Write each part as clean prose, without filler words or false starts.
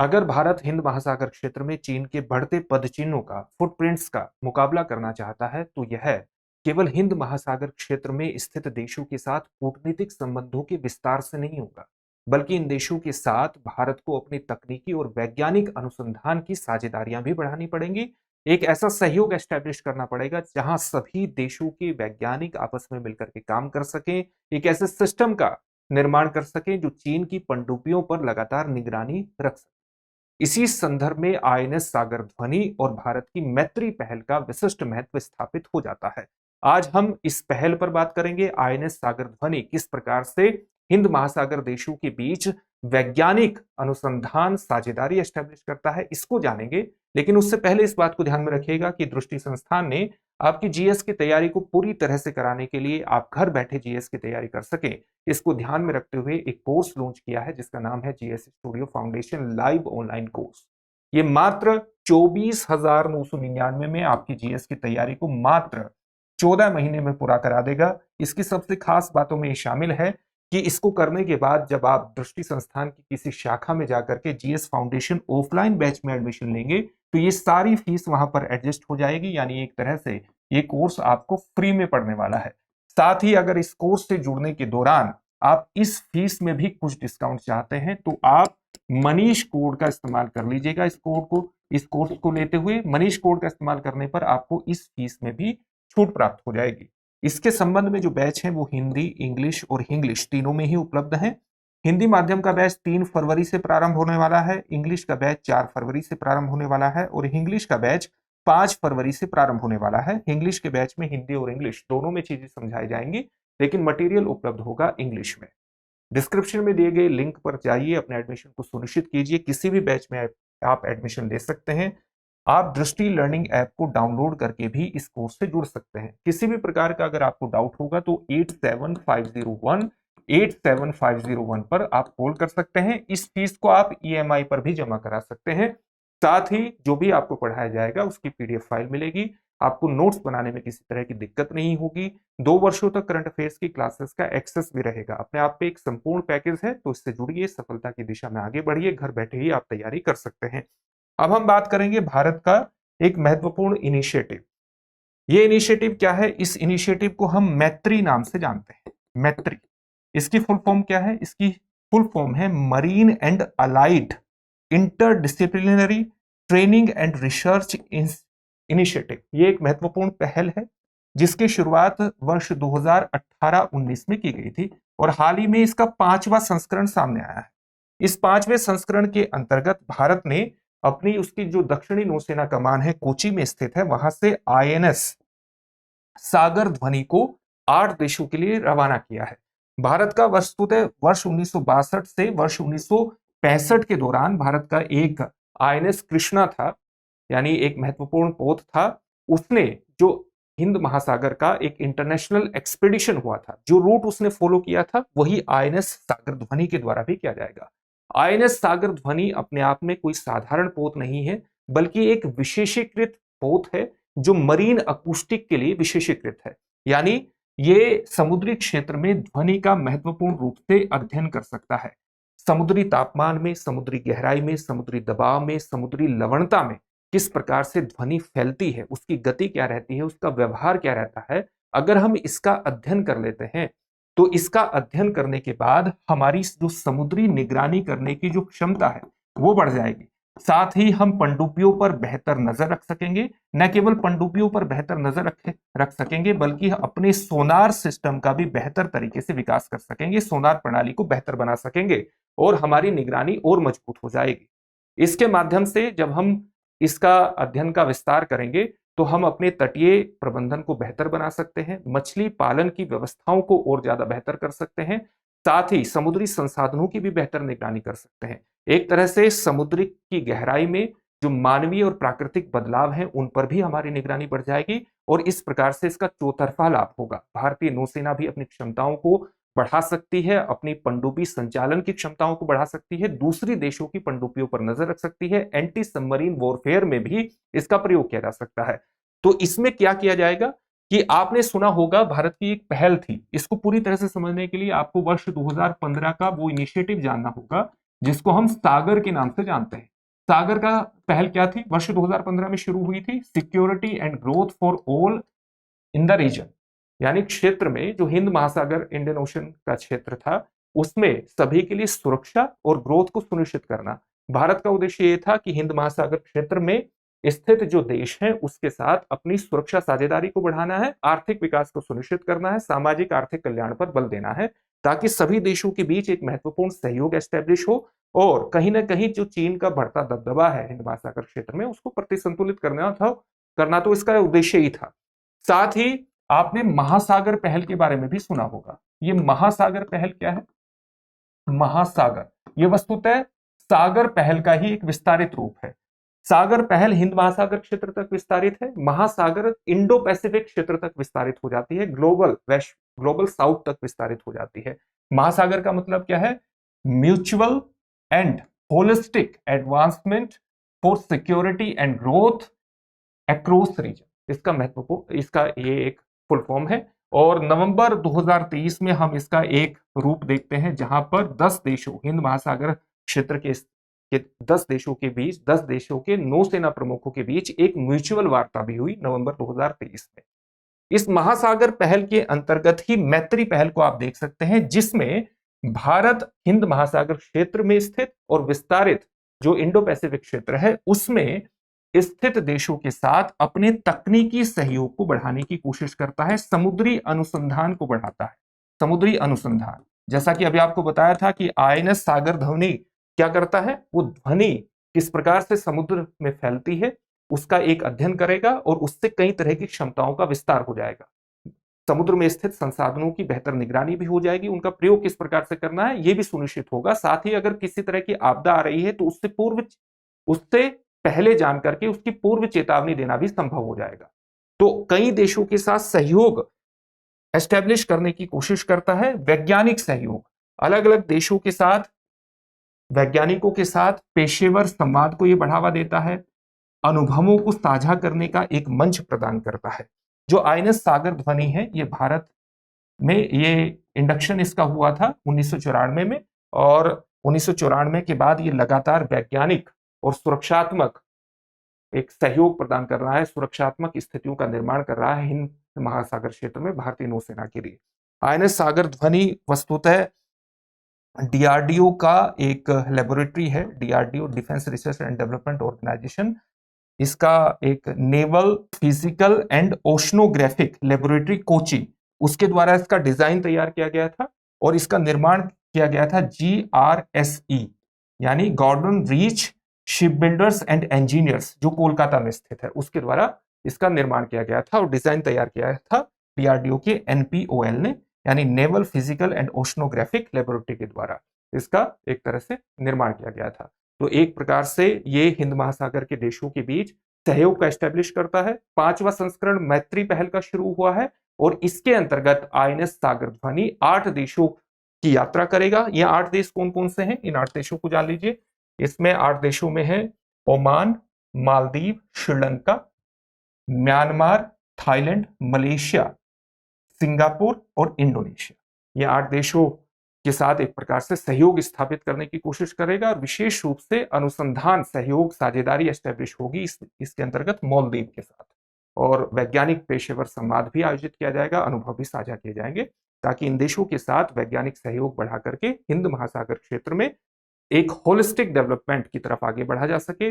अगर भारत हिंद महासागर क्षेत्र में चीन के बढ़ते पदचिन्हों का, फुटप्रिंट्स का मुकाबला करना चाहता है तो यह केवल हिंद महासागर क्षेत्र में स्थित देशों के साथ कूटनीतिक संबंधों के विस्तार से नहीं होगा, बल्कि इन देशों के साथ भारत को अपनी तकनीकी और वैज्ञानिक अनुसंधान की साझेदारियां भी बढ़ानी पड़ेंगी। एक ऐसा सहयोग एस्टेब्लिश करना पड़ेगा जहां सभी देशों के वैज्ञानिक आपस में मिलकर के काम कर सकें, एक ऐसे सिस्टम का निर्माण कर सकें जो चीन की पनडुब्बियों पर लगातार निगरानी रख सके। इसी संदर्भ में आईएनएस सागर ध्वनि और भारत की मैत्री पहल का विशिष्ट महत्व स्थापित हो जाता है। आज हम इस पहल पर बात करेंगे। आईएनएस सागर ध्वनि किस प्रकार से हिंद महासागर देशों के बीच वैज्ञानिक अनुसंधान साझेदारी एस्टेब्लिश करता है, इसको जानेंगे। लेकिन उससे पहले इस बात को ध्यान में रखिएगा कि दृष्टि संस्थान ने आपकी जीएस की तैयारी को पूरी तरह से कराने के लिए, आप घर बैठे जीएस की तैयारी कर सके, इसको ध्यान में रखते हुए एक कोर्स लॉन्च किया है जिसका नाम है GS studio foundation live online course. ये मात्र 24,999 में आपकी जीएस की तैयारी को मात्र 14 महीने में पूरा करा देगा। इसकी सबसे खास बातों में शामिल है कि इसको करने के बाद जब आप दृष्टि संस्थान की किसी शाखा में जाकर के जीएस फाउंडेशन ऑफलाइन बैच में एडमिशन लेंगे तो ये सारी फीस वहां पर एडजस्ट हो जाएगी, यानी एक तरह से ये कोर्स आपको फ्री में पढ़ने वाला है। साथ ही अगर इस कोर्स से जुड़ने के दौरान आप इस फीस में भी कुछ डिस्काउंट चाहते हैं तो आप मनीष कोड का इस्तेमाल कर लीजिएगा। इस कोर्स को लेते हुए मनीष कोड का इस्तेमाल करने पर आपको इस फीस में भी छूट प्राप्त हो जाएगी। इसके संबंध में जो बैच है वो हिंदी, इंग्लिश और हिंग्लिश तीनों में ही उपलब्ध है। हिंदी माध्यम का बैच 3 फरवरी से प्रारंभ होने वाला है, इंग्लिश का बैच 4 फरवरी से प्रारंभ होने वाला है और हिंग्लिश का बैच 5 फरवरी से प्रारंभ होने वाला है। इंग्लिश के बैच में हिंदी और इंग्लिश दोनों में चीजें समझाई जाएंगी, लेकिन मटेरियल उपलब्ध होगा इंग्लिश में। डिस्क्रिप्शन में दिए गए लिंक पर जाइए, अपने एडमिशन को सुनिश्चित कीजिए। किसी भी बैच में आप एडमिशन ले सकते हैं। आप दृष्टि लर्निंग ऐप को डाउनलोड करके भी इस कोर्स से जुड़ सकते हैं। किसी भी प्रकार का अगर आपको डाउट होगा तो 8750187501 पर आप कॉल कर सकते हैं। इस फीस को आप ईएमआई पर भी जमा करा सकते हैं। साथ ही जो भी आपको पढ़ाया जाएगा उसकी पीडीएफ फाइल मिलेगी। आपको नोट्स बनाने में किसी तरह की दिक्कत नहीं होगी। 2 वर्षों तक करंट अफेयर्स की क्लासेस का एक्सेस भी रहेगा। अपने आप पे एक संपूर्ण पैकेज है, तो इससे जुड़िए, सफलता की दिशा में आगे बढ़िए। घर बैठे ही आप तैयारी कर सकते हैं। अब हम बात करेंगे भारत का एक महत्वपूर्ण इनिशिएटिव। ये इनिशिएटिव क्या है? इस इनिशिएटिव को हम मैत्री नाम से जानते हैं। मैत्री, इसकी फुल फॉर्म क्या है? इसकी फुल फॉर्म है marine and allied interdisciplinary training and research initiative. ये एक महत्वपूर्ण पहल है जिसकी शुरुआत वर्ष 2018-19 में की गई थी और हाल ही में इसका 5वां संस्करण सामने आया है। इस 5वें संस्करण के अंतर्गत भारत ने अपनी उसकी जो दक्षिणी नौसेना कमान है कोची में स्थित है, वहां से आईएनएस सागर ध्वनि को 8 देशों के लिए रवाना किया है। भारत का वस्तुतः वर्ष 1962 से वर्ष 1965 के दौरान भारत का एक आईएनएस कृष्णा था, यानी एक महत्वपूर्ण पोत था। उसने जो हिंद महासागर का एक इंटरनेशनल एक्सपीडिशन हुआ था, जो रूट उसने फॉलो किया था वही आईएनएस सागर ध्वनि के द्वारा भी किया जाएगा। आईएनएस सागर ध्वनि अपने आप में कोई साधारण पोत नहीं है, बल्कि एक विशेषीकृत पोत है जो मरीन अकूस्टिक के लिए विशेषीकृत है। यानी ये समुद्री क्षेत्र में ध्वनि का महत्वपूर्ण रूप से अध्ययन कर सकता है। समुद्री तापमान में, समुद्री गहराई में, समुद्री दबाव में, समुद्री लवणता में किस प्रकार से ध्वनि फैलती है, उसकी गति क्या रहती है, उसका व्यवहार क्या रहता है, अगर हम इसका अध्ययन कर लेते हैं तो इसका अध्ययन करने के बाद हमारी जो समुद्री निगरानी करने की जो क्षमता है वो बढ़ जाएगी। साथ ही हम पनडुब्बियों पर बेहतर नजर रख सकेंगे। न केवल पनडुब्बियों पर बेहतर नजर रख सकेंगे, बल्कि अपने सोनार सिस्टम का भी बेहतर तरीके से विकास कर सकेंगे, सोनार प्रणाली को बेहतर बना सकेंगे और हमारी निगरानी और मजबूत हो जाएगी। इसके माध्यम से जब हम इसका अध्ययन का विस्तार करेंगे तो हम अपने तटीय प्रबंधन को बेहतर बना सकते हैं, मछली पालन की व्यवस्थाओं को और ज्यादा बेहतर कर सकते हैं, साथ ही समुद्री संसाधनों की भी बेहतर निगरानी कर सकते हैं। एक तरह से समुद्र की गहराई में जो मानवीय और प्राकृतिक बदलाव हैं उन पर भी हमारी निगरानी बढ़ जाएगी और इस प्रकार से इसका चौतरफा लाभ होगा। भारतीय नौसेना भी अपनी क्षमताओं को बढ़ा सकती है, अपनी पनडुब्बी संचालन की क्षमताओं को बढ़ा सकती है, दूसरी देशों की पनडुब्बियों पर नजर रख सकती है, एंटी सबमरीन वॉरफेयर में भी इसका प्रयोग किया जा सकता है। तो इसमें क्या किया जाएगा कि आपने सुना होगा भारत की एक पहल थी, इसको पूरी तरह से समझने के लिए आपको वर्ष 2015 का वो इनिशिएटिव जानना होगा जिसको हम सागर के नाम से जानते हैं। सागर का पहल क्या थी, वर्ष 2015 में शुरू हुई थी, security and growth for all in the region, यानी क्षेत्र में जो हिंद महासागर इंडियन ओशन का क्षेत्र था उसमें सभी के लिए सुरक्षा और ग्रोथ को सुनिश्चित करना। भारत का उद्देश्य ये था कि हिंद महासागर क्षेत्र में स्थित जो देश हैं उसके साथ अपनी सुरक्षा साझेदारी को बढ़ाना है, आर्थिक विकास को सुनिश्चित करना है, सामाजिक आर्थिक कल्याण पर बल देना है, ताकि सभी देशों के बीच एक महत्वपूर्ण सहयोग एस्टेब्लिश हो और कहीं ना कहीं जो चीन का बढ़ता दबदबा है हिंद महासागर क्षेत्र में उसको प्रतिसंतुलित करना तो इसका उद्देश्य ही था। साथ ही आपने महासागर पहल के बारे में भी सुना होगा। ये महासागर पहल क्या है? महासागर ये वस्तुतः सागर पहल का ही एक विस्तारित रूप है। सागर पहल हिंद महासागर क्षेत्र तक विस्तारित है, महासागर इंडो पैसिफिक क्षेत्र तक विस्तारित हो जाती है, ग्लोबल साउथ तक विस्तारित हो जाती है। महासागर का मतलब क्या है? Mutual and holistic advancement for security and growth across region, इसका महत्वपूर्ण, इसका ये एक फुल फॉर्म है। और नवंबर 2023 में हम इसका एक रूप देखते हैं जहां पर 10 देशों, हिंद महासागर क्षेत्र के 10 देशों के बीच, 10 देशों के नौसेना प्रमुखों के बीच एक म्यूचुअल वार्ता भी हुई नवंबर 2023 में। इस महासागर पहल के अंतर्गत ही मैत्री पहल को आप देख सकते हैं, जिसमें भारत हिंद महासागर क्षेत्र में स्थित और विस्तारित जो इंडो पैसिफिक क्षेत्र है उसमें स्थित देशों के साथ अपने तकनीकी सहयोग को बढ़ाने की कोशिश करता है, समुद्री अनुसंधान को बढ़ाता है। समुद्री अनुसंधान, जैसा कि अभी आपको बताया था कि आईएनएस सागर ध्वनि क्या करता है, वो ध्वनि किस प्रकार से समुद्र में फैलती है उसका एक अध्ययन करेगा और उससे कई तरह की क्षमताओं का विस्तार हो जाएगा। समुद्र में स्थित संसाधनों की बेहतर निगरानी भी हो जाएगी, उनका प्रयोग किस प्रकार से करना है ये भी सुनिश्चित होगा। साथ ही अगर किसी तरह की आपदा आ रही है तो उससे पहले जान करके उसकी पूर्व चेतावनी देना भी संभव हो जाएगा। तो कई देशों के साथ सहयोग एस्टेब्लिश करने की कोशिश करता है। वैज्ञानिक सहयोग, अलग अलग देशों के साथ वैज्ञानिकों के साथ पेशेवर संवाद को यह बढ़ावा देता है, अनुभवों को साझा करने का एक मंच प्रदान करता है। जो आईएनएस सागर ध्वनि है ये भारत में ये इंडक्शन इसका हुआ था 1994 में, और 1994 के बाद ये लगातार वैज्ञानिक और सुरक्षात्मक एक सहयोग प्रदान कर रहा है, सुरक्षात्मक स्थितियों का निर्माण कर रहा है हिंद महासागर क्षेत्र में भारतीय नौसेना के लिए। आईएनएस सागर ध्वनि वस्तुतः डीआरडीओ का एक लेबोरेटरी है, DRDO defence research and development organisation, इसका एक naval physical and oceanographic laboratory Kochi, उसके द्वारा इसका डिजाइन तैयार किया गया था और इसका निर्माण किया गया था GRSE यानी Garden Reach Ship Builders and Engineers, जो कोलकाता में स्थित है, उसके द्वारा इसका निर्माण किया गया था और डिजाइन तैयार किया था डीआरडीओ के NPOL ने, यानी naval physical and oceanographic laboratory के द्वारा इसका एक तरह से निर्माण किया गया था। तो एक प्रकार से ये हिंद महासागर के देशों के बीच सहयोग का एस्टेब्लिश करता है। 5वां संस्करण मैत्री पहल का शुरू हुआ है और इसके अंतर्गत आईएनएस सागर ध्वनि 8 देशों की यात्रा करेगा। ये 8 देश कौन कौन से हैं, इन 8 देशों को जान लीजिए। इसमें 8 देशों में है Oman, Maldives, Sri Lanka, Myanmar, Thailand, Malaysia, Singapore और इंडोनेशिया। ये 8 देशों के साथ एक प्रकार से सहयोग स्थापित करने की कोशिश करेगा और विशेष रूप से अनुसंधान सहयोग साझेदारी एस्टेब्लिश होगी इसके अंतर्गत मालदीव के साथ, और वैज्ञानिक पेशेवर संवाद भी आयोजित किया जाएगा, अनुभव भी साझा किए जाएंगे, ताकि इन देशों के साथ वैज्ञानिक सहयोग बढ़ा करके हिंद महासागर क्षेत्र में एक होलिस्टिक डेवलपमेंट की तरफ आगे बढ़ा जा सके,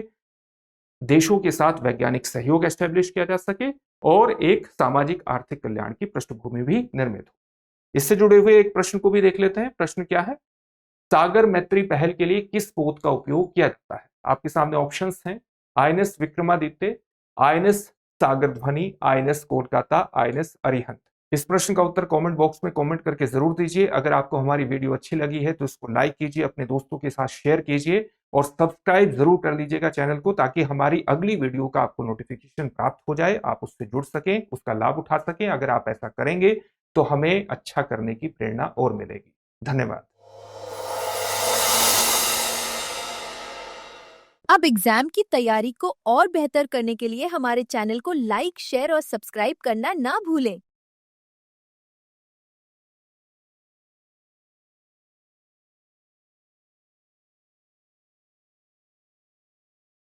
देशों के साथ वैज्ञानिक सहयोग एस्टेब्लिश किया जा सके और एक सामाजिक आर्थिक कल्याण की पृष्ठभूमि भी निर्मित हो। इससे जुड़े हुए एक प्रश्न को भी देख लेते हैं। प्रश्न क्या है, सागर मैत्री पहल के लिए किस पोत का उपयोग किया जाता है? आपके सामने ऑप्शंस हैं, आईएनएस विक्रमादित्य, आईएनएस सागर ध्वनि, आईएनएस कोलकाता, आईएनएस अरिहंत। इस प्रश्न का उत्तर कमेंट बॉक्स में कमेंट करके जरूर दीजिए। अगर आपको हमारी वीडियो अच्छी लगी है तो इसको लाइक कीजिए, अपने दोस्तों के साथ शेयर कीजिए और सब्सक्राइब जरूर कर लीजिएगा चैनल को, ताकि हमारी अगली वीडियो का आपको नोटिफिकेशन प्राप्त हो जाए, आप उससे जुड़ सकें, उसका लाभ उठा सकें। अगर आप ऐसा करेंगे तो हमें अच्छा करने की प्रेरणा और मिलेगी। धन्यवाद। अब एग्जाम की तैयारी को और बेहतर करने के लिए हमारे चैनल को लाइक, शेयर और सब्सक्राइब करना ना भूलें।